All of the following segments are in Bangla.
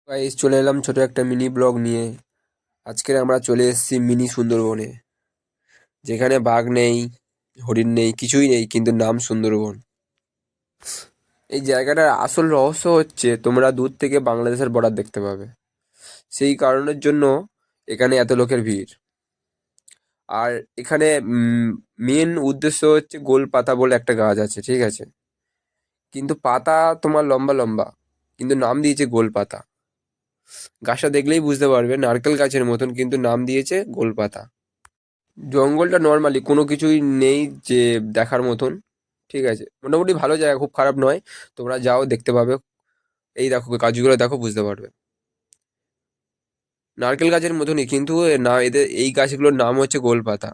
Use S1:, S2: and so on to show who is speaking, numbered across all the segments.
S1: গাইস, চলে এলাম ছোট একটা মিনি ব্লগ নিয়ে। আজকে আমরা চলে এসেছি মিনি সুন্দরবনে, যেখানে বাঘ নেই, হরিণ নেই, কিছুই নেই, কিন্তু নাম সুন্দরবন। এই জায়গাটার আসল রহস্য হচ্ছে তোমরা দূর থেকে বাংলাদেশের বর্ডার দেখতে পাবে। সেই কারণের জন্য এখানে এত লোকের ভিড়। আর এখানে মেন উদ্দেশ্য হচ্ছে গোল পাতা বলে একটা গাছ আছে, ঠিক আছে? কিন্তু পাতা তোমার লম্বা লম্বা, কিন্তু নাম দিয়েছে গোল পাতা। গাছটা দেখলেই বুঝতে পারবে নারকেল গাছের মতন, কিন্তু নাম দিয়েছে গোল পাতা। জঙ্গলটা নর্মালি কোনো কিছুই নেই যে দেখার মতন, ঠিক আছে? মোটামুটি ভালো জায়গা, খুব খারাপ নয়। তোমরা যাও, দেখতে পাবে। এই দেখো, গাছগুলো দেখো, বুঝতে পারবে। নারকেল গাছের মতনই, কিন্তু না, এদের এই গাছগুলোর নাম হচ্ছে গোলপাতা।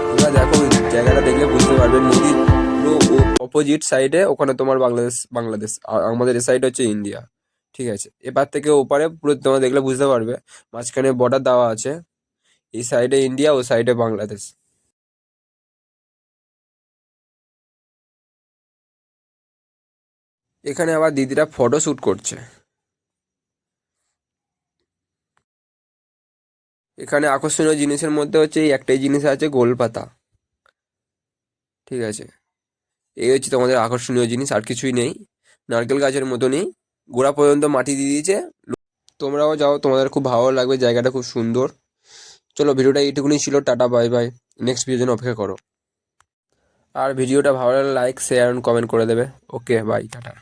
S1: তোমরা দেখো, জায়গাটা দেখলে বুঝতে পারবে। নদীর পুরো অপোজিট সাইডে ওখানে তোমার বাংলাদেশ, বাংলাদেশ আর আমাদের এই সাইড হচ্ছে ইন্ডিয়া, ঠিক আছে? এপার থেকে ওপারে পুরো তোমরা দেখলে বুঝতে পারবে। মাঝখানে বর্ডার দেওয়া আছে, এই সাইডে ইন্ডিয়া, ও সাইডে বাংলাদেশ। এখানে আবার দিদিরা ফটো শুট করছে। এখানে আকর্ষণীয় জিনিসের মধ্যে হচ্ছে এই একটাই জিনিস আছে, গোলপাতা, ঠিক আছে? এই হচ্ছে তোমাদের আকর্ষণীয় জিনিস, আর কিছুই নেই। নারকেল গাছের মতনই গোড়া পর্যন্ত মাটি দিয়ে দিয়েছে। তোমরাও যাও, তোমাদের খুব ভালো লাগবে, জায়গাটা খুব সুন্দর। চলো, ভিডিওটা এইটুকুনি ছিল। Tata, bye bye. নেক্সট ভিডিওর জন্য অপেক্ষা করো। আর ভিডিওটা ভালো লাগলে লাইক, শেয়ার, কমেন্ট করে দেবে। ওকে, বাই, টাটা।